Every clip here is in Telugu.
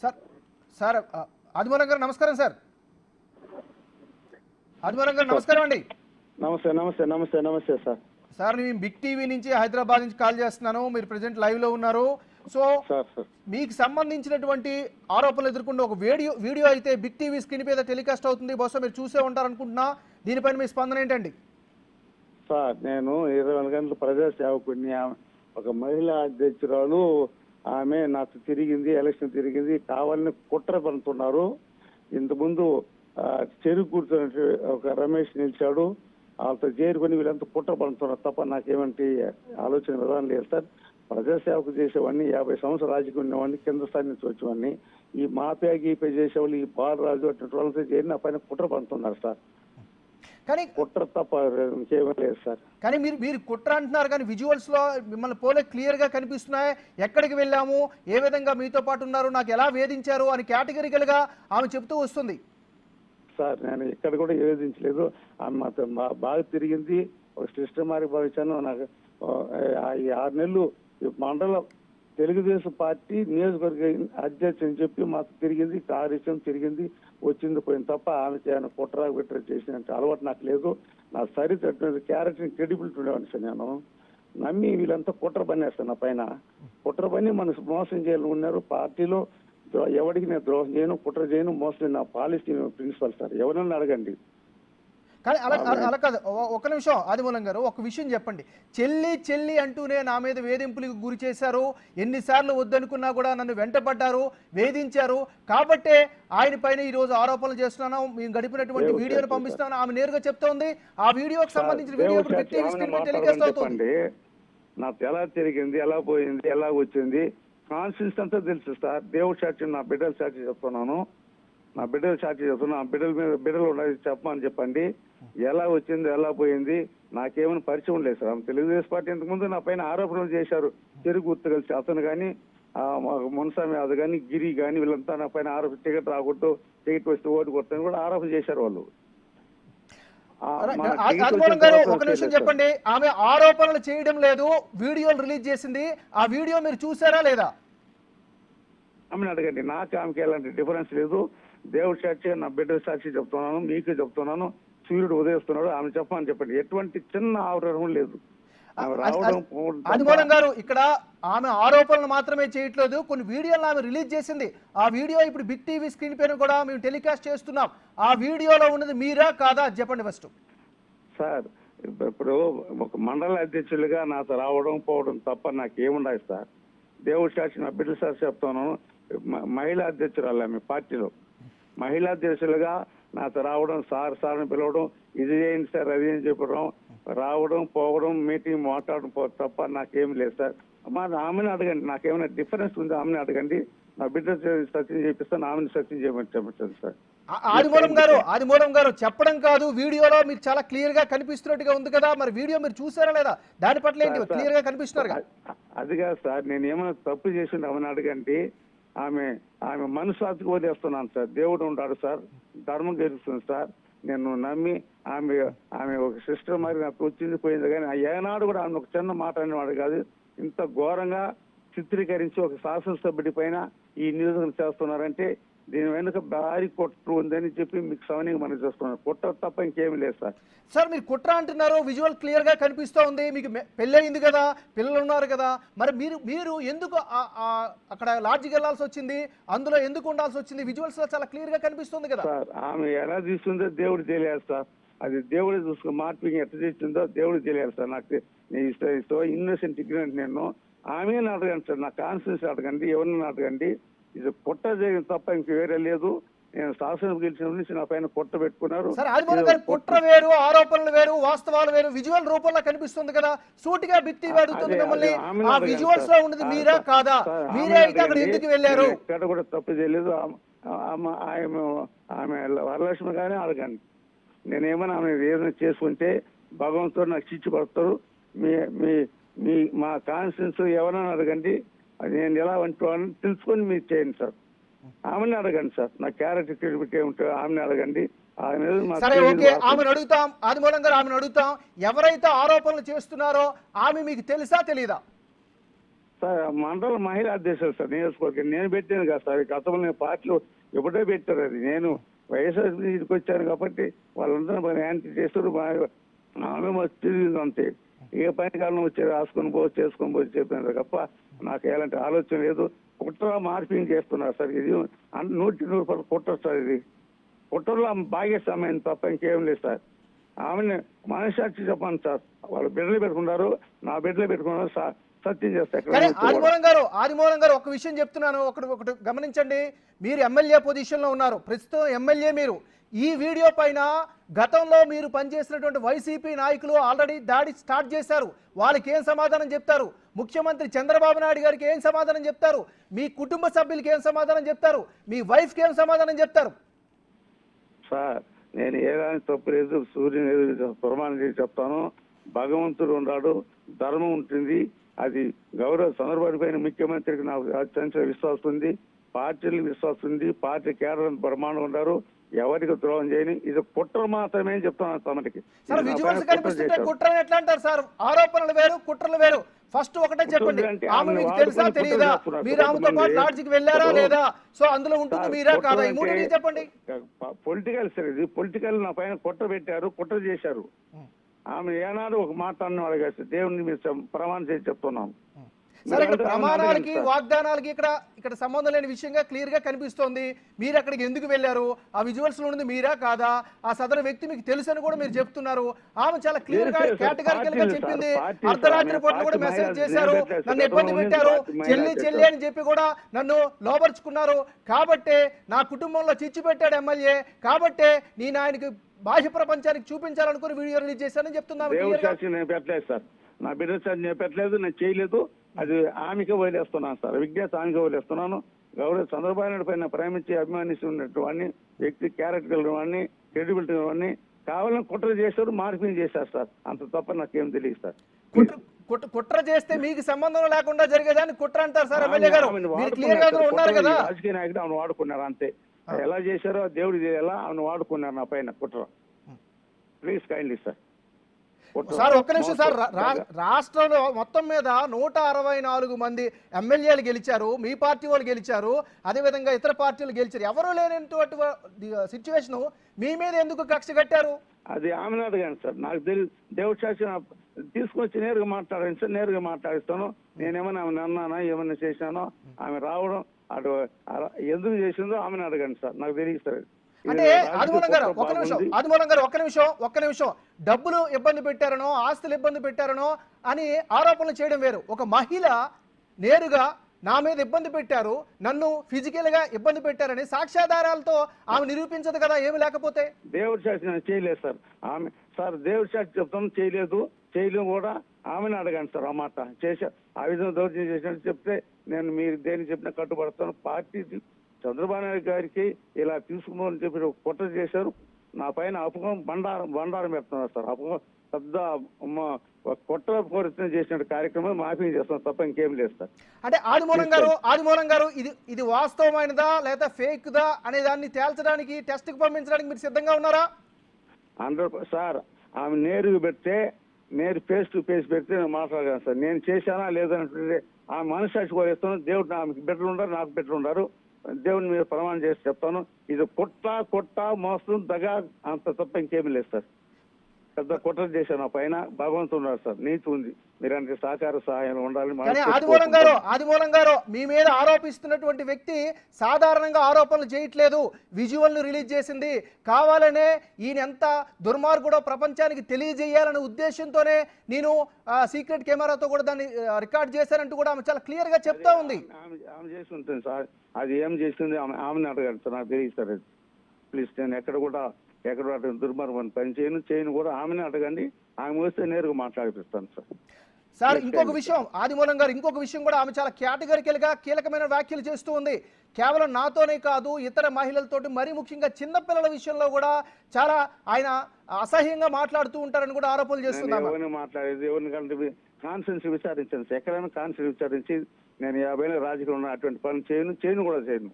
సార్ సార్ ఆదిమూలం గారు నమస్కారం సార్. ఆదిమూలం గారు నమస్కారం అండి. నమస్తే నమస్తే నమస్తే నమస్తే సార్. సార్ నేను బిగ్ టీవీ నుంచి హైదరాబాద్ నుంచి కాల్ చేస్తున్నాను. మీరు ప్రెజెంట్ లైవ్ లో ఉన్నారు. సో మీకు సంబంధించినటువంటి ఆరోపణలు ఎదుర్కొంటే ఒక వీడియో అయితే బిగ్ టీవీ స్క్రీన్ మీద టెలికాస్ట్ అవుతుంది. బహుశా మీరు చూసే ఉంటారనుకుంటున్నా. దీనిపైన మీ స్పందన ఏంటండి? సార్ నేను 24 గంటల ప్రజా సేవకుడిని. ఒక మహిళా అధ్యక్షురాలు ఆమె నాకు తిరిగింది, ఎలక్షన్ తిరిగింది, కావాలని కుట్ర పడుతున్నారు. ఇంతకుముందు చెరుకు కూర్చున్న ఒక రమేష్ నిలిచాడు, వాళ్ళతో చేరుకొని వీళ్ళంతా కుట్ర పడుతున్నారు తప్ప నాకేమంటే ఆలోచన విధానం లేదు సార్. ప్రజాసేవకు చేసేవాడిని, 50 సంవత్సరాలు రాజకీయ ఉండేవాడిని, కింద స్థాయి నుంచి వచ్చేవాడిని. ఈ మాఫియా గీపే చేసేవాళ్ళు, ఈ బాలరాజు అటువంటి వాళ్ళతో చేరి నా పైన కుట్ర పడుతున్నారు సార్. కానీ కుట్ర తప్ప ఇంకేమీ లేదు సార్. కానీ మీరు కుట్ర అంటున్నారు, కానీ విజువల్స్ లో మిమ్మల్ని పోలే క్లియర్ గా కనిపిస్తున్నాయి. ఎక్కడికి వెళ్ళాము, ఏ విధంగా మీతో పాటు ఉన్నారు, నాకు ఎలా వేధించారు అని కేటగిరికల్ గా ఆమె చెప్తూ వస్తుంది. సార్ నేను ఇక్కడ కూడా వేధించలేదు. ఆమె మాతో బాగా తిరిగింది. ఒక సిస్టమాటిక్ భావించాను. నాకు ఈ 6 నెలలు మండలం తెలుగుదేశం పార్టీ నియోజకవర్గ అధ్యక్షుడు అని చెప్పి మాకు తిరిగింది, కార్యక్రమం తిరిగింది, వచ్చింది పోయింది తప్ప ఆమె కుట్ర బిట్ర చేసిన అలవాటు నాకు లేదు. నా చరిత్ర క్యారెక్టర్ క్రెడిబిలిటీ ఉండేవాడిని సార్. నేను నమ్మి వీళ్ళంతా కుట్ర పనిచేస్తాను. నా పైన కుట్ర పని మనసు మోసం చేయాలని ఉన్నారు. పార్టీలో ఎవరికి నేను ద్రోహం చేయను, కుట్ర చేయను, మోసం నా పాలసీ ప్రిన్సిపల్ సార్. ఎవరన్నా అడగండి. కానీ అలా కాదు. ఒక నిమిషం ఆదిమూలం గారు, ఒక విషయం చెప్పండి. చెల్లి చెల్లి అంటూనే నా మీద వేధింపులకు గురి చేశారు, ఎన్నిసార్లు వద్దనుకున్నా కూడా నన్ను వెంటపడ్డారు, వేధించారు. కాబట్టే ఆయన పైన ఈ రోజు ఆరోపణలు చేస్తున్నాను, మేము గడిపినటువంటి వీడియోను పంపిస్తున్నాను ఆమె నేరుగా చెప్తోంది. ఆ వీడియోకి సంబంధించిన వీడియో టెలికాస్ట్ అవుతుంది. నాకు ఎలా తిరిగింది, ఎలా పోయింది, ఎలా వచ్చింది కాన్స్టిట్యూషన్ అంతా తెలుసు సార్. దేవుడు సాక్షి, నా బిడ్డల సాక్షి చెప్తున్నాను, నా బిడ్డలు సాక్షి చెప్తున్నా. బిడ్డల మీద బిడ్డలు ఉన్నది చెప్పమని చెప్పండి. ఎలా వచ్చింది, ఎలా పోయింది నాకేమైనా పరిచయం లేదు సార్. తెలుగుదేశం పార్టీ ఇంతకుముందు నా పైన ఆరోపణలు చేశారు. చెరుకు గుర్తు కలిసి అతను కానీ, మున్స్వామి అది కానీ, గిరి కానీ వీళ్ళంతా నా పైన టికెట్ రాకూడదు, టికెట్ వస్తే ఓటు కొట్టని కూడా ఆరోపణ చేశారు వాళ్ళు. ఒక నిమిషం చెప్పండి. ఆమె ఆరోపణలు చేయడం లేదు, వీడియోలు రిలీజ్ చేసింది. ఆ వీడియో మీరు చూసారా లేదా? ఆమెను అడగండి. నాకు ఆమెకి ఎలాంటి డిఫరెన్స్ లేదు. దేవుడి సాక్షి, నా బిడ్డ సాక్షి చెప్తున్నాను, మీకు చెప్తున్నాను. సూర్యుడు ఉదయిస్తున్నాడు, ఆమె చెప్పమని చెప్పండి. ఎటువంటి చిన్న ఆరోపణ లేదు. ఆదిమూలం గారు, ఇక్కడ ఆమె ఆరోపణలు మాత్రమే చేయట్లేదు, కొన్ని వీడియోలు ఆమె రిలీజ్ చేసింది. ఆ వీడియో ఇప్పుడు బిగ్ టీవీ స్క్రీన్ పైన కూడా మేము టెలికాస్ట్ చేస్తున్నాం. ఆ వీడియోలో ఉన్నది మీరా కాదా చెప్పండి ఫస్ట్. సార్ ఇప్పుడు ఒక మండల అధ్యక్షులుగా నాతో రావడం పోవడం తప్ప నాకేముండదు సార్. దేవుడి సాక్షి, నా బిడ్డ సాక్షి చెప్తాను. మహిళా అధ్యక్షురాలు ఆమె పార్టీలో మహిళా అధ్యక్షులుగా నాతో రావడం, సార్ సార్ని పిలవడం, ఇది చేయండి సార్ అది అని చెప్పడం, రావడం పోవడం, మీటింగ్ మాట్లాడడం తప్ప నాకేం లేదు సార్. ఆమెను అడగండి. నాకేమైనా డిఫరెన్స్ ఉంది ఆమెను అడగండి. నా బిడ్డ సత్యం చేపిస్తాను, ఆమెను సత్యం చేయమని చెప్పండి సార్. ఆదిమూలం గారు చెప్పడం కాదు, వీడియోలో మీకు చాలా క్లియర్ గా కనిపిస్తున్నట్టుగా ఉంది కదా, మరి వీడియో మీరు చూసారా లేదా? దాని పట్ల ఏంటి క్లియర్ గా కనిపిస్తున్నారు? అది కాదు సార్, నేను ఏమైనా తప్పు చేసింది ఆమెను అడగండి. ఆమె మనసు వదిలేస్తున్నాను సార్. దేవుడు ఉంటాడు సార్, ధర్మం గెలుస్తుంది సార్. నేను నమ్మి ఆమె ఒక సిస్టర్ మరి నాకు వచ్చింది పోయింది, కానీ ఏనాడు కూడా ఆమె ఒక చిన్న మాట అనేవాడు కాదు. ఇంత ఘోరంగా చిత్రీకరించి ఒక శాసనసభ్యుడి పైన ఈ నియోజకవర్గం చేస్తున్నారంటే దీని వెనుక భారీ కుట్ర ఉందని చెప్పి మీకు సవనీగా మనం చేస్తున్నాం. కుట్ర తప్ప ఇంకేమీ లేదు సార్. సార్ మీరు కుట్ర అంటున్నారు, విజువల్ క్లియర్ గా కనిపిస్తూ ఉంది. మీకు పెళ్ళి అయింది కదా, పిల్లలు ఉన్నారు కదా, మరి మీరు ఎందుకు అక్కడ లాడ్జికి వెళ్లాల్సి వచ్చింది, అందులో ఎందుకు ఉండాల్సి వచ్చింది? విజువల్స్ లో చాలా క్లియర్ గా కనిపిస్తుంది కదా సార్. ఆమె ఎలా తీసుకుందో దేవుడు తెలియాలి సార్. అది దేవుడు చూసుకుని మార్పింగ్ ఎట్లా చేసిందో దేవుడు తెలియాలి సార్. నాకు ఇన్నోసెంట్ ఇగ్నెంట్. నేను ఆమెను అడగండి సార్, నా కాన్ఫిడెన్స్ అడగండి, ఎవరిని అడగండి. ఇది పుట్ట చేయడం తప్ప ఇంక వేరే లేదు. నేను శాసనం గెలిచిన నుంచి నా పైన పుట్ట పెట్టుకున్నారు. కుట్ర వేరు, ఆరోపణలు వేరు, వాస్తవాలు వేరు. విజువల్ రూపంలో కనిపిస్తుంది కదా, సూటిగా బిగ్ టీవీ అడుగుతుంది మిమ్మల్ని, ఆ విజువల్స్ లో ఉన్నది మీరా కాదా? మీరే అయితే అక్కడ ఎందుకు వెళ్ళారు? ఇక్కడ కూడా తప్పు చేయలేదు. ఆమె వరలక్ష్మి కానీ అడగండి. నేనేమన్నా ఆమె ఏదైనా చేసుకుంటే భగవంతుడు నాకు శిక్ష పడతారు. మీ మా కాన్స్టిట్యూన్స్ ఎవరైనా అడగండి, నేను ఎలా అంటున్నాను తెలుసుకొని మీరు చేయండి సార్. ఆమెను అడగండి సార్. నా క్యారెక్టర్ క్రెడిబిలిటీ ఏమిటో ఆమెను అడగండి. ఆమెను అడుగుతాం. ఆదిమూలం గారు ఆమెను అడుగుతాం. ఎవరైతే ఆరోపణలు చేస్తున్నారో ఆమె మీకు తెలుసా తెలీదా? సార్ మండల మహిళా అధ్యక్షులు సార్ నియోజకవర్గం నేను పెట్టాను కదా సార్. గతంలో నేను పార్టీలో ఎప్పుడో పెట్టారు. అది నేను వైఎస్ఆర్సీపీకి వచ్చాను కాబట్టి వాళ్ళందరూ మరి యాంటీ చేస్తారు. ఆమె తిరిగింది అంతే. ఏ పని కాలం వచ్చి రాసుకొని పో చేసుకొని పోయి చెప్పినారు తప్ప నాకు ఎలాంటి ఆలోచన లేదు. కుట్ర మార్పింగ్ చేస్తున్నారు సార్. ఇది 100% కుట్ర సార్. ఇది కుట్రలో భాగస్వామ్యం తప్ప ఇంకేం లేదు సార్. ఆమెను మనసాక్షి చెప్పండి సార్. వాళ్ళు బిడ్డలు పెట్టుకున్నారు, నా బిడ్డలు పెట్టుకున్నారు సార్. సత్యం చేస్తారు. కానీ ఆదిమూలం గారు ఒక విషయం చెప్తున్నాను, ఒకటి గమనించండి. మీరు ఎమ్మెల్యే పొజిషన్లో ఉన్నారు, ప్రస్తుతం ఎమ్మెల్యే మీరు. ఈ వీడియో పైన గతంలో మీరు పనిచేసినటువంటి వైసీపీ నాయకులు ఆల్రెడీ దాడి స్టార్ట్ చేశారు. వాళ్ళకి ఏం సమాధానం చెప్తారు? ముఖ్యమంత్రి చంద్రబాబు నాయుడు గారికి ఏం సమాధానం చెప్తారు? మీ కుటుంబ సభ్యులకి ఏం సమాధానం చెప్తారు? మీ వైఫ్కి ఏం సమాధానం చెప్తారు? సార్ నేను ఏదాని తప్పు లేదు. సూర్యుని ఎదురు ప్రమాణం చేసి చెప్తాను. భగవంతుడు ఉన్నాడు, ధర్మం ఉంటుంది. అది గౌరవ చంద్రబాబు పైన ముఖ్యమంత్రికి నాకు అత్యంత విశ్వాసం ఉంది, పార్టీలకు విశ్వాసం ఉంది, పార్టీ కేడర్ ప్రమాణం ఉన్నారు. ఎవరికి ద్రోహం చేయని ఇది కుట్ర మాత్రమే చెప్తున్నాను తమకి. సార్ విజువల్స్ కనిపిస్తుంటే కుట్రని ఎట్లా అంటారు సార్? ఆరోపణలు వేరు, కుట్రలు వేరు. ఫస్ట్ ఒకటే చెప్పండి, ఆమె మీకు తెలుసా తెలియదా? మీరు ఆమెతో పాటు లాడ్జికి వెళ్ళారా లేదా? సో అందులో ఉంటుంది మీరా కాదా? ఈ మూడు చెప్పండి. పొలిటికల్ సార్, ఇది పొలిటికల్. నా పైన కుట్ర పెట్టారు, కుట్ర చేశారు. ఆమె ఏనాడు ఒక మాట అన్నవాడు కాదు. దేవుడిని మీరు ప్రమాణం చేసి చెప్తున్నాం. సరే, ఇక్కడ ప్రమాణాలకి వాగ్దానాలకి ఇక్కడ సంబంధం లేని విషయంగా క్లియర్ గా కనిపిస్తోంది. మీరు అక్కడికి ఎందుకు వెళ్ళారు? ఆ విజువల్స్ లో ఉన్నది మీరా కాదా? ఆ సదరు వ్యక్తి మీకు తెలుసు అని కూడా మీరు చెప్తున్నారు. ఆమె చాలా క్లియర్ గా కేటగారికల్ గా చెప్పింది. అర్ధరాత్రి పూట కూడా మెసేజ్ చేశారు, నన్ను ఇబ్బంది పెట్టారు, చెల్లి అని చెప్పి కూడా నన్ను లోపరుచుకున్నారు. కాబట్టే నా కుటుంబంలో చిచ్చు పెట్టాడు ఎమ్మెల్యే, కాబట్టే నేను ఆయనకి బాహ్య ప్రపంచానికి చూపించాలనుకుని వీడియో రిలీజ్ చేశానని చెప్తున్నాను. నేను పెట్టలేదు సార్, నా బిడ్డ సార్ నేను పెట్టలేదు, నేను చేయలేదు. అది ఆమెకే వదిలేస్తున్నాను సార్. విజ్ఞాత ఆమెకే వదిలేస్తున్నాను. గౌరవ చంద్రబాబు నాయుడు పైన ప్రేమించి అభిమానిస్తున్నటువంటి వ్యక్తి, క్యారెక్టర్ వాడిని, క్రెడిబిలిటీ వాడిని కావాలని కుట్ర చేశారు, మార్పింగ్ చేశారు సార్. అంత తప్ప నాకేం తెలియదు సార్. కుట్ర చేస్తే మీకు సంబంధం లేకుండా జరిగేదాన్ని కుట్ర అంటారు సార్ ఎమ్మెల్యే గారు. మీరు క్లియర్ గా ఉన్నారు కదా. రాజకీయ నాయకుడు ఆమెను వాడుకున్నారు అంతే. ఎలా చేశారో దేవుడు ఎలా ఆమెను వాడుకున్నారు నా పైన కుట్ర. Please kindly sir. సార్ ఒక్క నిమిషం సార్. రాష్ట్రంలో మొత్తం మీద 164 మంది ఎమ్మెల్యేలు గెలిచారు, మీ పార్టీ వాళ్ళు గెలిచారు, అదేవిధంగా ఇతర పార్టీలు గెలిచారు. ఎవరు లేనటువంటి సిచ్యువేషన్ మీ మీద ఎందుకు కక్ష కట్టారు? అది ఆమెను అడగండి సార్. నాకు తెలియదు. దేవుడి సాక్షి తీసుకొచ్చి నేరుగా మాట్లాడండి సార్. నేరుగా మాట్లాడిస్తాను. నేనేమన్నా ఆమెను అన్నానా, ఏమన్నా చేశానో, ఆమె రావడం అటు ఎందుకు చేసిందో ఆమెను అడగండి సార్. నాకు తెలియదు సార్. అంటే ఆదిమూలం గారు ఒక్క నిమిషం డబ్బులు ఇబ్బంది పెట్టారనో, ఆస్తులు ఇబ్బంది పెట్టారనో అని ఆరోపణలు చేయడం వేరు. ఒక మహిళ నేరుగా నా మీద ఇబ్బంది పెట్టారు, నన్ను ఫిజికల్ గా ఇబ్బంది పెట్టారని సాక్ష్యాధారాలతో ఆమె నిరూపించదు కదా ఏమి లేకపోతే? దేవుడి సాక్షి నేను చేయలేదు సార్. ఆమె సార్ దేవుడి సాక్షి చెప్తాను, చేయలేదు కూడా ఆమెను అడగండి సార్. ఆ మాట చేసా, ఆ విధంగా దౌర్జన్యం చేసినట్టు చెప్తే నేను మీరు దేనికి చెప్పినా కట్టుబడతాను. పార్టీ చంద్రబాబు నాయుడు గారికి ఇలా తీసుకున్నామని చెప్పి కుట్ర చేశారు. నా పైన అపకం బండారం పెడుతున్నారు సార్. అపకం పెద్ద కుట్ర పూరితం చేసిన కార్యక్రమం మాఫీ చేస్తున్నాం తప్ప ఇంకేం లేదు సార్. అంటే ఆదిమూలం గారు ఇది వాస్తవమైనదా లేదా ఫేక్ దా అనే దాన్ని తేల్చడానికి, టెస్ట్ కి పంపించడానికి మీరు సిద్ధంగా ఉన్నారా? 100% సార్. ఆమె నేరుగా పెడితే, ఫేస్ టు ఫేస్ పెడితే నేను మాట్లాడగలను సార్. నేను చేశానా లేదంటే ఆమె మనసాక్షి కూడా ఇస్తాను. దేవుడు ఆమెకి బిడ్డలు ఉన్నారు, నాకు బిడ్డలు ఉన్నారు. దేవుని మీద ప్రమాణం చేసి చెప్తాను. ఇది కొట్ట మోసం దగా అంత తప్ప ఇంకేమీ లేదు సార్. పెద్ద కుట్ర చేశాను. ఆ పైన భగవంతుడు ఉన్నారు సార్. నీతి ఉంది. మీరంటే సహకార సహాయం ఉండాలి. ఆదిమూలం గారు మీ మీద ఆరోపిస్తున్నటువంటి వ్యక్తి సాధారణంగా ఆరోపణలు చేయట్లేదు, విజువల్ ను రిలీజ్ చేసింది. కావాలనే ఈయన ఎంత దుర్మార్గుడో ప్రపంచానికి తెలియజేయాలనే ఉద్దేశంతోనే నేను సీక్రెట్ కెమెరాతో కూడా దాన్ని రికార్డ్ చేశానంటూ కూడా ఆమె చాలా క్లియర్ గా చెప్తా ఉంది. ఆమె చేసి ఉంటుంది సార్. అది ఏం చేసింది ఆమెను అడగండి సార్. నాకు తెలియదు సార్. ప్లీజ్ నేను ఎక్కడ దుర్మార్గం పని చేయను కూడా ఆమెనే అడగండి. ఆమె వస్తే నేరుగా మాట్లాడిపిస్తాను సార్. సార్ ఇంకొక విషయం, ఆదిమూలం గారు ఇంకొక విషయం కూడా ఆమె చాలా కేటగిరికల్ గా కీలకమైన వ్యాఖ్యలు చేస్తూ ఉంది. కేవలం నాతోనే కాదు, ఇతర మహిళలతోటి, మరీ ముఖ్యంగా చిన్నపిల్లల విషయంలో కూడా చాలా ఆయన అసహ్యంగా మాట్లాడుతూ ఉంటారని కూడా ఆరోపణలు చేస్తున్నారు. ఎవరిని మాట్లాడేది, ఎవరిని కంటే కాన్ఫరెన్స్ విచారించాను సార్. ఎక్కడైనా కాన్ఫరెన్స్ విచారించి నేను 50 ఏళ్ళ రాజకీయంలో ఉన్న అటువంటి పనులు చేయను.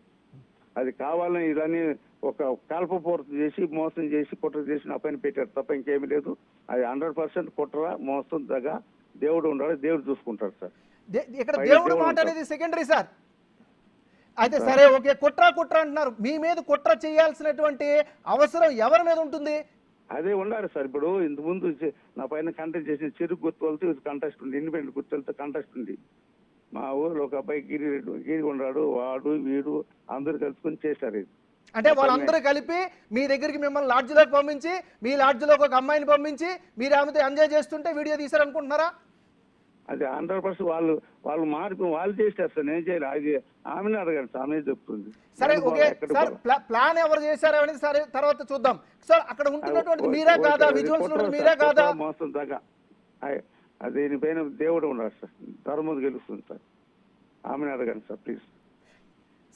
అది కావాలని ఇదని ఒక కల్పపూర్తి చేసి, మోసం చేసి, కుట్ర చేసి నా పైన పెట్టారు తప్ప ఇంకేమీ లేదు. అది 100% కుట్ర, మోసం, దగ్గ. దేవుడు ఉన్నాడు, దేవుడు చూసుకుంటాడు సార్. ఇక్కడ పైన దేవుడు దేవుడు మాట ఉంటాడు. అనేది సెకండరీ సార్. అయితే సరే ఓకే, కుట్ర అంటున్నారు. మీ మీద కుట్ర చేయాల్సినటువంటి అవసరం ఎవరి మీద ఉంటుంది? అదే ఉండాలి సార్. ఇప్పుడు ఇంతకుముందు నా పైన కంటెస్ట్ చేసిన చెరుకు గుర్తులతో కంటెస్ట్ ఉంది, ఇండిపెండెంట్ గుర్తులతో కంటెస్ట్ ఉంది. మా ఊర్లో ఒక అబ్బాయి గిరి ఉన్నాడు, వాడు వీడు అందరూ కలుసుకొని చేశారు ఇది. అంటే వాళ్ళందరూ కలిపి మీ దగ్గరికి మిమ్మల్ని లాడ్జ్లోకి పంపించి, మీ లాడ్జ్లోకి ఒక అమ్మాయిని పంపించి మీరు ఆమెతో ఎంజాయ్ చేస్తుంటే వీడియో తీశారనుకుంటున్నారా? అది 100% వాళ్ళు మార్పు వాళ్ళు చేస్తారు సార్, నేను చేయలేదు. అది ఆమెనే అడగండి సార్, ఆమె చెప్తుంది. సరే ఓకే సార్, ప్లాన్ ఎవరు చేశారు అనేది సరే తర్వాత చూద్దాం సార్. అక్కడ ఉంటున్నటువంటి మీరా కాదా, విజువల్స్ మీరా కాదా? మోసం దాకా దీనిపైన దేవుడు ఉన్నాడు సార్, ధర్మం గెలుస్తుంది సార్. ఆమెను అడగండి సార్ ప్లీజ్.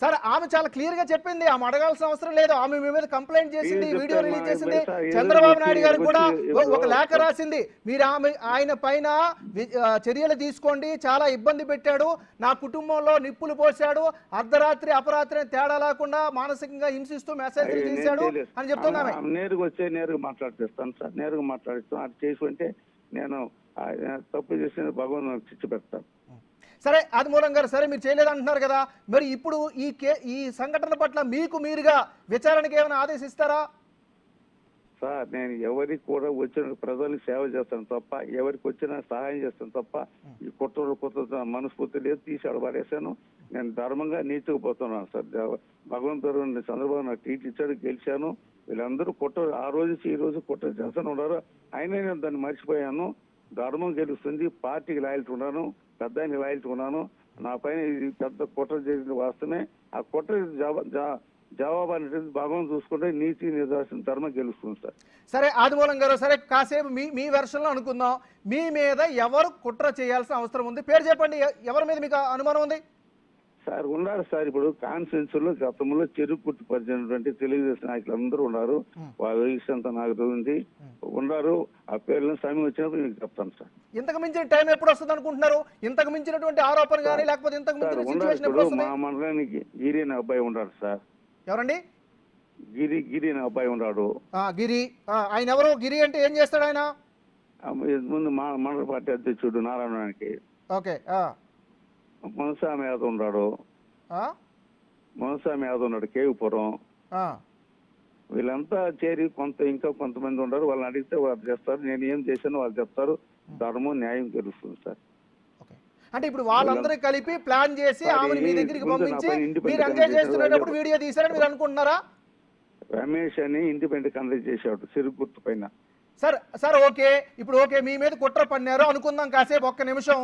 సార్ ఆమె చాలా క్లియర్ గా చెప్పింది, ఆమె అడగాల్సిన అవసరం లేదు. ఆమె మీ మీద కంప్లైంట్ చేసింది, వీడియో రిలీజ్ చేసింది. చంద్రబాబు నాయుడు గారు కూడా ఒక లేఖ రాసింది, మీరు ఆయన పైన చర్యలు తీసుకోండి, చాలా ఇబ్బంది పెట్టాడు, నా కుటుంబంలో నిప్పులు పోశాడు, అర్ధరాత్రి అపరాత్రి తేడా లేకుండా మానసికంగా హింసిస్తూ మెసేజ్లు చేశాడు అని చెప్తుంది ఆమె. నేరుగా మాట్లాడిస్తాను సార్, నేరుగా మాట్లాడిస్తాను. అది చేసి ఉంటే నేను తప్పు చేసిన భగవంతుని శిక్ష పెడతాను. సరే ఆదిమూలం గారు, సరే మీరు చేయలేదంటున్నారు కదా, మరి ఇప్పుడు ఈ సంఘటన పట్ల మీకు మీరుగా విచారణకి ఏమైనా ఆదేశిస్తారా? సార్ నేను ఎవరికి కూడా వచ్చిన ప్రజలకు సేవ చేస్తాను తప్ప, ఎవరికి వచ్చినా సహాయం చేస్తాను తప్ప, ఈ కుట్ర మనస్ఫూర్తి లేదు, తీసాడు పడేశాను. నేను ధర్మంగా నీతిగా పోతున్నాను సార్. భగవంతుడు చంద్రబాబు నాకు టీట్ ఇచ్చాడు, గెలిచాను. వీళ్ళందరూ ఆ రోజు ఈ రోజు కుట్ర చేస్తూనే ఉన్నారు. అయినా నేను దాన్ని మర్చిపోయాను. ధర్మం గెలుస్తుంది, పార్టీకి లాయల్టీ ఉన్నాను, పెద్ద లాయల్టీ ఉన్నాను. నా పైన ఇది పెద్ద కుట్ర చేసిన వాస్తవమే. ఆ కుట్ర జవాబు అనేది భగవంతుడు చూసుకుంటే నీతి నిర్దేశం ధర్మం గెలుస్తుంది సార్. సరే ఆదిమూలం గారు, సరే కాసేపు మీ వెర్షన్లో అనుకుందాం. మీ మీద ఎవరు కుట్ర చేయాల్సిన అవసరం ఉంది? పేరు చెప్పండి, ఎవరి మీద మీకు అనుమానం ఉంది? సార్ ఉన్నారు సార్. ఇప్పుడు కాన్ఫరెన్స్ లో గతంలో చెరుకు గుర్తు పరిచినటువంటి తెలుగుదేశం నాయకులు అందరూ ఉన్నారు. వాళ్ళ విషయంతో నాకు ఉంది ఉన్నారు. ఆ పేర్లను సమయం వచ్చినప్పుడు మీకు చెప్తాను సార్. ఇంతకు మించిన టైం ఎప్పుడు వస్తుంది అనుకుంటున్నారు? ఇంతకు మించినటువంటి ఆరోపణ కానీ లేకపోతే ఇంతకు మించిన సిచ్యువేషన్ ఎప్పుడు వస్తుంది? మా మండలానికి గిరి అనే అబ్బాయి ఉన్నాడు సార్. ఎవరండి? గిరి అనే అబ్బాయి ఉన్నాడు. గిరి, ఆయన ఎవరు? గిరి అంటే ఏం చేస్తాడు ఆయన? ముందు మా మండల పార్టీ అధ్యక్షుడు నారాయణకి. ఓకే. మనస్వామి యాదవ్ ఉన్నాడు, మనస్వామి యాదవ్ ఉన్నాడు కేవిపురం. వీళ్ళంతా చేరి ఇంకా కొంతమంది ఉన్నారు. వాళ్ళని అడిగితే వాళ్ళు చేస్తారు. నేను ఏం చేశానో వాళ్ళు చెప్తారు. ధర్మం న్యాయం తెలుస్తుంది సార్. అంటే ఇప్పుడు వాళ్ళందరూ కలిపి ప్లాన్ చేసి ఆమెను మీ దగ్గరికి పంపించి మీరు ఎంజాయ్ చేస్తున్నప్పుడు వీడియో తీశారని మీరు అనుకుంటున్నారా? రమేష్ అని ఇండిపెండెంట్ కండక్ట్ చేశాడు చెరుకు గుర్తు పైన. సార్ ఓకే, ఇప్పుడు ఓకే మీ మీద కుట్ర పన్నారు అనుకుందాం కాసేపు, ఒక్క నిమిషం.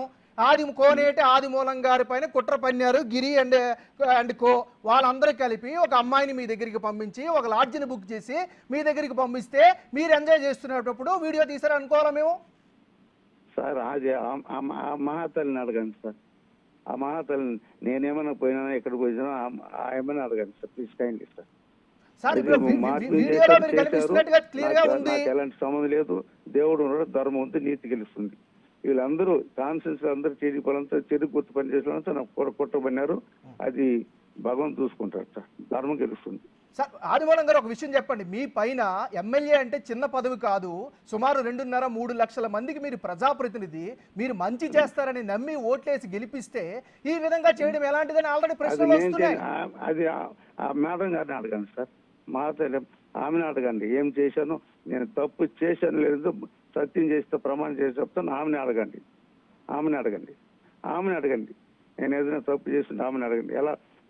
కోనేటి ఆదిమూలం గారి పైన కుట్ర పన్నారు గిరి అండ్ కో. వాళ్ళందరూ కలిపి ఒక అమ్మాయిని మీ దగ్గరికి పంపించి ఒక లాడ్జిని బుక్ చేసి మీ దగ్గరికి పంపిస్తే మీరు ఎంజాయ్ చేస్తున్నప్పుడు వీడియో తీసారు అనుకోవాలా మేము? సార్ అది ఆ మహాతల్లిని అడగండి సార్. ఆ మహాతల్లిని నేనేమైనా పోయినా ఎక్కడికి పోయినా ఏమైనా అడగండి సార్ ప్లీజ్ కైండ్లీ సార్. ఎలాంటి సంబంధం లేదు. దేవుడు ఉన్నాడు, ధర్మం ఉంది, నీతి గెలుస్తుంది. వీళ్ళందరూ కాన్ఫరెన్స్ అందరూ చేరిపోవాలంతా చెరుకు గుర్తు పని చేసిన నాకు కొట్టబడినారు. అది భగవంతుడు చూసుకుంటారు సార్, ధర్మం గెలుస్తుంది. సార్ ఆదిమూలం గారు ఒక విషయం చెప్పండి, మీ పైన ఎమ్మెల్యే అంటే చిన్న పదవి కాదు, సుమారు 2.5-3 లక్షల మందికి మీరు ప్రజాప్రతినిధి, మీరు మంచి చేస్తారని నమ్మి ఓట్లేసి గెలిపిస్తే ఈ విధంగా చేయడం ఎలాంటిదని ఆల్రెడీ ప్రశ్నలు వస్తున్నాయి. అది మేడం గారిని అడగండి సార్, ఆమెను అడగండి. ఏం చేశాను, నేను తప్పు చేశాను లేదు సత్యం చేస్తే ప్రమాణం చేసి చెప్తాను. ఆమెను అడగండి. నేను ఏదైనా తప్పు చేస్తుంటే ఆమెను అడగండి.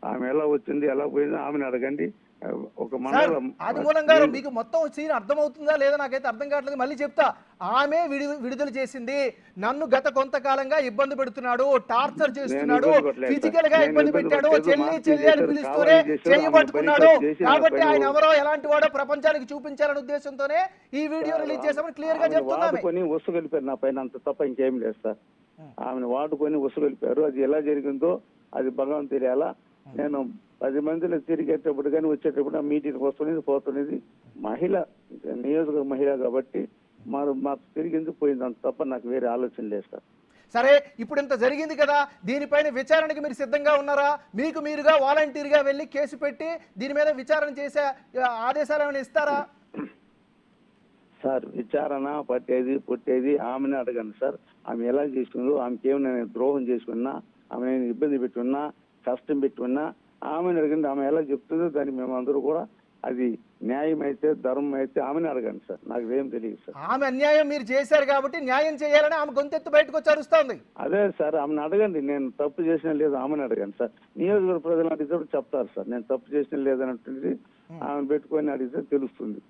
ఆమె ఎలా వచ్చింది, ఎలా పోయింది ఆమెను అడగండి. ఒక మండలం ఆదిమూలం గారు మీకు మొత్తం సీన్ అర్థమవుతుందా లేదా నాకైతే అర్థం కావట్లేదు. మళ్ళీ చెప్తా, ఆమె విడుదల చేసింది, నన్ను గత కొంతకాలంగా ఇబ్బంది పెడుతున్నాడు, టార్చర్ చేస్తున్నాడు, ఫిజికల్ గా ఇబ్బంది పెట్టాడు, చెల్లి అని పిలుస్తూనే చేయబట్టుకున్నాడు. కాబట్టి ఆయన ఎవరో ఎలాంటి వాడో ప్రపంచానికి చూపించాలనే ఉద్దేశంతోనే ఈ వీడియో రిలీజ్ చేసామని క్లియర్ గా చెప్తున్నాను. ఉసుగొలిపారు నా పైన, అంత తప్ప ఇంకేం లేదు సార్. ఆమెను వాడుకొని ఉసుగొలిపారు. అది ఎలా జరిగిందో అది భగవంతుడు తెలియాలా. నేను 10 మందిలో తిరిగేటప్పుడు కానీ వచ్చేటప్పుడు మీటింగ్ వస్తున్నది పోతున్నది మహిళ, నియోజక మహిళ కాబట్టి మాకు తిరిగింది పోయింది, అంత తప్ప నాకు వేరే ఆలోచన లేదు సార్. సరే ఇప్పుడు ఇంత జరిగింది కదా, దీనిపైన విచారణకి మీరు సిద్ధంగా ఉన్నారా? మీకు మీరుగా వాలంటీర్గా వెళ్ళి కేసు పెట్టి దీని మీద విచారణ చేసే ఆదేశాలు ఏమైనా ఇస్తారా? సార్ విచారణ పుట్టేది ఆమెను అడగండి సార్. ఆమె ఎలా చేసిందో, ఆమెకి ఏమైనా నేను ద్రోహం చేసి ఉన్నా, ఆమె నేను ఇబ్బంది పెట్టి ఉన్నా, కష్టం పెట్టి ఉన్నా ఆమెను అడగండి. ఆమె ఎలా చెప్తుందో దాన్ని మేమందరూ కూడా అది న్యాయం అయితే ధర్మం అయితే ఆమెను అడగండి సార్. నాకు ఏం తెలియదు సార్. ఆమె అన్యాయం మీరు చేశారు కాబట్టి న్యాయం చేయాలని ఆమె గొంతెత్తు బయటకు వచ్చి అరుస్తోంది. అదే సార్, ఆమెను అడగండి. నేను తప్పు చేసిన లేదు ఆమెను అడగండి సార్. నియోజకవర్గ ప్రజలు అడిగితే చెప్తారు సార్. నేను తప్పు చేసిన లేదన్నట్టు ఆమెను పెట్టుకొని అడిగితే తెలుస్తుంది.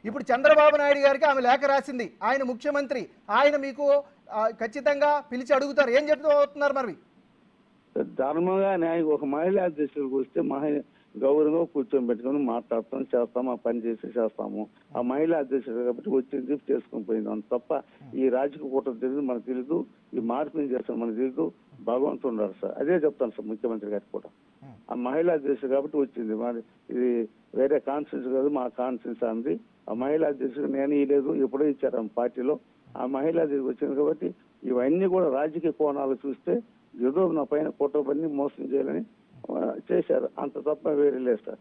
ఇప్పుడు చంద్రబాబు నాయుడు గారికి ఆమె లేఖ రాసింది, ఆయన ముఖ్యమంత్రి, ఆయన మీకు ఖచ్చితంగా పిలిచి అడుగుతారు. ఏం చెప్తూ అవుతున్నారు మరి? ధర్మంగా న్యాయం ఒక మహిళా అధ్యక్షుడికి వస్తే గౌరవంగా కూర్చొని పెట్టుకొని మాట్లాడతాం, చేస్తాము, ఆ పని చేస్తాము. ఆ మహిళా అధ్యక్షుడు కాబట్టి వచ్చింది చేసుకుని పోయింది. అంత తప్ప ఈ రాజకీయ కూటమి తెలియదు, మనకు తెలీదు. ఈ మార్పుని చేస్తాం మనకు తెలీదు. భగవంతుడు ఉన్నారు సార్. అదే చెప్తాను సార్ ముఖ్యమంత్రి గారికి కూడా. ఆ మహిళా అధ్యక్షుడు కాబట్టి వచ్చింది. మరి ఇది వేరే కాన్స్టిట్యూన్స్ కాదు, మా కాన్స్టిట్యూన్స్ అంది. ఆ మహిళా అధ్యక్షుడు నేను ఇవ్వలేదు, ఎప్పుడో ఇచ్చారు ఆ పార్టీలో. ఆ మహిళా అధ్యక్షుడు వచ్చింది కాబట్టి ఇవన్నీ కూడా రాజకీయ కోణాలు చూస్తే ఏదో నా పైన కుట్ర పని మోసం చేయాలని చేశారు. అంత తప్ప వేరే లేదు సార్.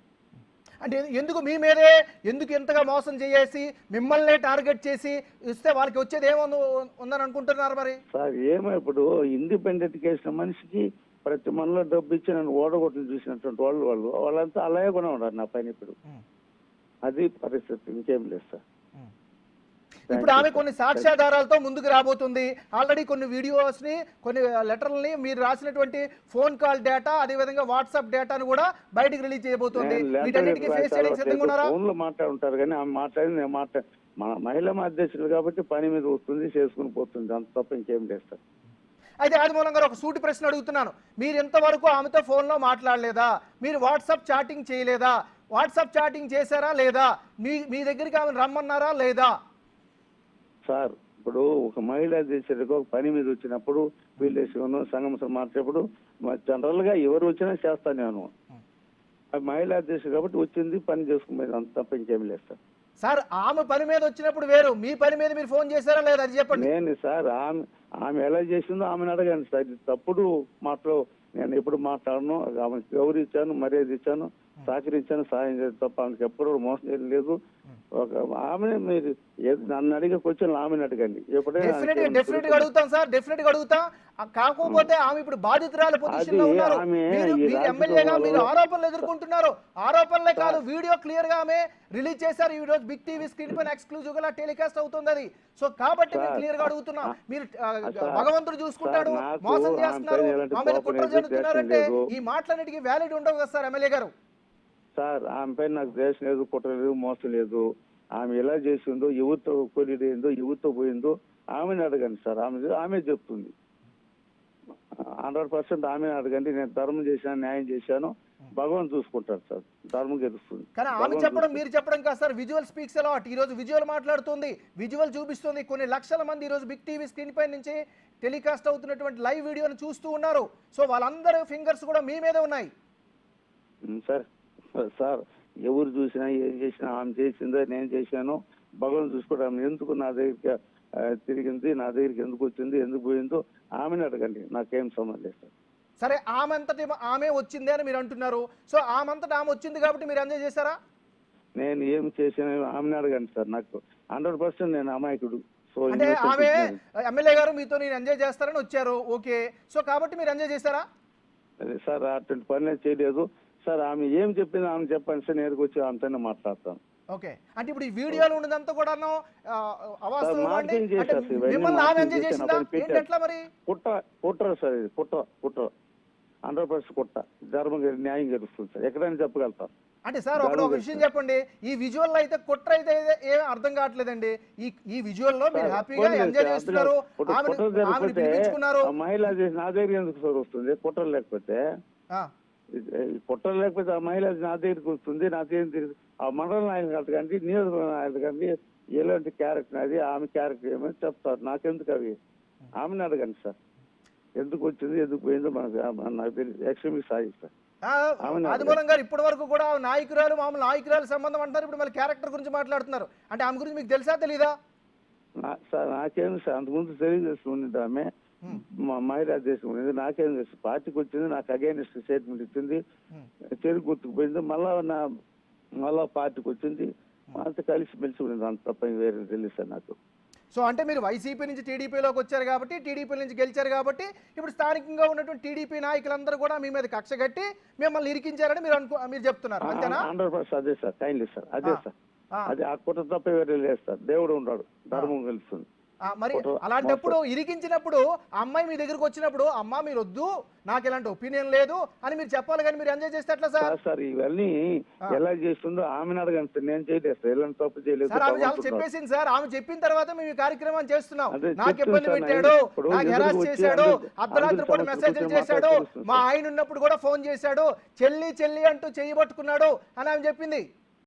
అంటే ఎందుకు మీ మీదే ఎందుకు ఎంతగా మోసం చేసి మిమ్మల్ని టార్గెట్ చేసి ఇస్తే వాళ్ళకి వచ్చేది ఉందని అనుకుంటున్నారు మరి? సార్ ఏమో ఇప్పుడు ఇండిపెండెంట్ చేసిన మనిషికి ప్రతి మనలో డబ్బు ఇచ్చి నన్ను ఓడగొట్టలు చూసినటువంటి వాళ్ళంతా అలాగే కూడా ఉన్నారు నా పైన ఇప్పుడు. అది పరిస్థితి, ఇంకేం లేదు సార్. ఇప్పుడు ఆమె కొన్ని సాక్ష్యాధారాలతో ముందుకు రాబోతుంది. ఆల్రెడీ కొన్ని వీడియోస్ ని, కొన్ని లెటర్లని, మీరు రాసినటువంటి ఫోన్ కాల్ డేటా, అదే విధంగా వాట్సాప్ డేటాను కూడా బయటకు రిలీజ్ చేయబోతుంది. వీటన్నిటికీ ఫేస్ చేయడానికి సిద్ధంగా ఉన్నారా? ఫోన్ లో మాట్లాడుంటారు కానీ ఆమె మాట్లాడింది నేను మహిళా అధ్యక్షులు కాబట్టి పని మీద వస్తుంది, చేసుకుని పోతుంది. అంత తప్ప ఇంకేం చేస్తారు. అయితే ఆదిమూలం గారు ఒక సూటి ప్రశ్న అడుగుతున్నాను. మీరు ఇంతవరకు ఆమెతో ఫోన్లో మాట్లాడలేదా? మీరు వాట్సాప్ చాటింగ్ చేయలేదా? వాట్సాప్ చాటింగ్ చేశారా లేదా? మీ దగ్గరికి ఆమె రమ్మన్నారా లేదా? సార్ ఇప్పుడు ఒక మహిళా అధ్యక్షుడికి ఒక పని మీద వచ్చినప్పుడు వీళ్ళు సంఘం మార్చేటప్పుడు జనరల్ గా ఎవరు వచ్చినా చేస్తాను నేను. మహిళా అధ్యక్షుడు కాబట్టి వచ్చింది, పని చేసుకునేది. అంత తప్ప ఇంకేమి లేదు సార్. సార్ ఆమె పని మీద వచ్చినప్పుడు వేరు, మీ పని మీద మీరు ఫోన్ చేశారా లేదా అది చెప్పండి. నేను సార్ ఆమె ఎలా చేసిందో ఆమెను అడగండి సార్. ఇది తప్పుడు మాటలు నేను ఎప్పుడు మాట్లాడను. ఆమెకు గౌరవించాను, మర్యాద ఇచ్చాను, సహకరించాను, సాయం చేసి తప్ప ఆమెకు ఎప్పుడు మోసం చేయలేదు. ఆమె మీరు నన్ను అడిగే క్వశ్చన్ ఆమెను అడగండి. డెఫినెట్ గా అడుగుతాం సార్, డెఫినెట్ గా అడుగుతాం. కాకపోతే ఆమె ఇప్పుడు బాధితురాల పొజిషన్ లో ఉన్నారు. ఎమ్మెల్యేగా మీరు ఆరోపణలు ఎదుర్కొంటున్నారు. ఆరోపణలే కాదు, వీడియో క్లియర్ గా ఆమె రిలీజ్ చేశారు. ఈ రోజు బిగ్ టీవీ స్క్రీన్ పైన ఎక్స్క్లూజివ్ గా టెలికాస్ట్ అవుతుంది అది. సో కాబట్టి మీరు క్లియర్ గా అడుగుతున్నా. మీరు భగవంతుడు చూసుకుంటాడు, మోసం చేస్తున్నారు, ఆమె కుట్ర జరుగుతున్నారంటే ఈ మాటలన్నిటికీ వ్యాలిడ్ ఉండవు కదా సార్ ఎమ్మెల్యే గారు? సార్ ఆమె పైన నాకు దేశం లేదు, కుట్ర లేదు, మోసం లేదు. ఆమె ఎలా చేసిందో, ఎవరితో కొలిడ్ అయిందో, ఎవరితో పోయిందో ఆమెను అడగండి సార్. ఆమె చెప్తుంది. 100% ఆమె అడగండి. నేను ధర్మం చేశాను, న్యాయం చేశాను, భగవాన్ చూసుకుంటారు సార్. ధర్మం గెలుస్తుంది. కానీ ఆమె చెప్పడం మీరు చెప్పడం కాదు సార్. Visual speaks a lot. ఈ రోజు విజువల్ మాట్లాడుతుంది, విజువల్ చూపిస్తుంది. కొన్ని లక్షల మంది ఈ రోజు బిగ్ టీవీ స్క్రీన్ పై నుంచి టెలికాస్ట్ అవుతున్నటువంటి లైవ్ వీడియోని చూస్తూ ఉన్నారు. సో వాళ్ళందరూ ఫింగర్స్ కూడా మీ మీదే ఉన్నాయి సార్. ఎవరు చూసినా ఏం చేసినా ఆమె చేసిందో నేను చేశాను, భగవాన్ చూసుకోవడం. ఎందుకు నా దగ్గరికి తిరిగింది, నా దగ్గరికి ఎందుకు వచ్చింది, ఎందుకు పోయిందో ఆమెను అడగండి. నాకేం సంబంధం లేదు సార్. సరే ఆమె వచ్చింది అని మీరు అంటున్నారు. సో ఆమె వచ్చింది కాబట్టి మీరు ఎంజాయ్ చేశారా? నేను ఏం చేసిన ఆమెను అడగండి సార్. నాకు 100% నేను అమాయకుడు. సో అంటే ఆమె ఎమ్మెల్యే గారు మీతో నేను ఎంజాయ్ చేస్తారని వచ్చారు, ఓకే. సో కాబట్టి మీరు ఎంజాయ్ చేశారా? అదే సార్, అటువంటి పని చేయలేదు సార్. ఆమె ఏం చెప్పింది ఆమె చెప్పండి సార్. నేరుకు వచ్చి ఆమెతోనే మాట్లాడతాను. ఓకే. అంటే ఇప్పుడు ఈ వీడియోలో ఉన్నదంతా కూడా కుట్ర సార్. ఇది కుట్ర 100% కుట్ర. ధర్మం న్యాయం గెలుస్తుంది సార్. ఎక్కడైనా చెప్పగలుగుతారు. అంటే సార్ ఒక విషయం చెప్పండి. ఈ విజువల్ అయితే కుట్ర అయితే ఏం అర్థం కావట్లేదండి. ఈ విజువల్ లో మీరు హ్యాపీగా ఎంజాయ్ చేస్తున్నారు, మహిళ నా దగ్గర ఎందుకు సార్ వస్తుంది? కుట్ర లేకపోతే ఆ మహిళ నా దగ్గరికి వస్తుంది. నా దగ్గర ఆ మండల నాయకులు కానీ, నియోజకవర్గ నాయకులు కానీ ఎలాంటి క్యారెక్టర్ అది, ఆమె క్యారెక్టర్ ఏమో చెప్తారు. నాకెందుకు అవి? ఆమెను అడగండి సార్. ఎందుకు వచ్చింది, ఎందుకు పోయిందో నాకు తెలియదు. ఎక్స్ట్రీమిస్ట్ సాగిస్తారు. ఆదిమూలం గారు ఇప్పటి వరకు కూడా నాయకురాలు, మామూలు నాయకురాలు సంబంధం అంటారు. ఇప్పుడు మళ్ళీ క్యారెక్టర్ గురించి మాట్లాడుతున్నారు. అంటే ఆమె గురించి మీకు తెలుసా తెలీదా? సార్ నాకేం సార్, అంతకుముందు తెలియజేస్తుంది. ఆమె మహిళా దేశం ఉండేది. నాకేం తెలుసు? పార్టీకి వచ్చింది, నాకు అగైనెస్ట్ స్టేట్మెంట్ ఇచ్చింది, చెరుకు గుర్తుకుపోయింది. మళ్ళా పార్టీకి వచ్చింది, అంత కలిసి మెలిసి ఉండేది, అంత తప్ప వేరే తెలుసు సార్ నాకు. సో అంటే మీరు వైసీపీ నుంచి టీడీపీలోకి వచ్చారు కాబట్టి, టీడీపీ నుంచి గెలిచారు కాబట్టి, ఇప్పుడు స్థానికంగా ఉన్నటువంటి టీడీపీ నాయకులందరూ కూడా మీ మీద కక్ష కట్టి మిమ్మల్ని ఇరికించారని మీరు చెప్తున్నారు, అంతేనా? 100% అదే సార్, కైండ్లీ సార్, అదే సార్. ఆ. అది ఆ కుట్ర తప్ప వేరే లేదు సార్. దేవుడు ఉన్నాడు, ధర్మం గెలుస్తుంది. మరి అలాంటప్పుడు ఇరికించినప్పుడు ఆ అమ్మాయి మీ దగ్గరకు వచ్చినప్పుడు, అమ్మా మీరు వద్దు, నాకు ఇలాంటి ఒపీనియన్ లేదు అని మీరు చెప్పాలి, కానీ మీరు ఎంజాయ్ చేస్తే ఎట్లా సార్? సార్ ఇవన్నీ ఎలా చేస్తుందో ఆమెను అడగండి సార్, నేను చేయలేదు సార్, ఎలాంటి తప్పు చేయలేదు సార్. ఆమె భగవంతుడు చెప్పేసింది సార్, ఆమె చెప్పిన తర్వాత మేము ఈ కార్యక్రమాన్ని చేస్తున్నాం. అదే నాకు చెప్తుంది ఇబ్బంది సార్, పెట్టాడు, ఇప్పుడు నాకు ఎదురుగా హెరాస్ వచ్చి చేశాడు, అర్ధరాత్రి అందరి కూడా సమస్యల మెసేజ్లు గురించి చేశాడు, మాట్లాడుతూ మా ఆయన ఉన్నప్పుడు కూడా ఫోన్ చేశాడు, చెల్లి చెల్లి అంటూ చేయబట్టుకున్నాడు అని ఆమె చెప్పింది.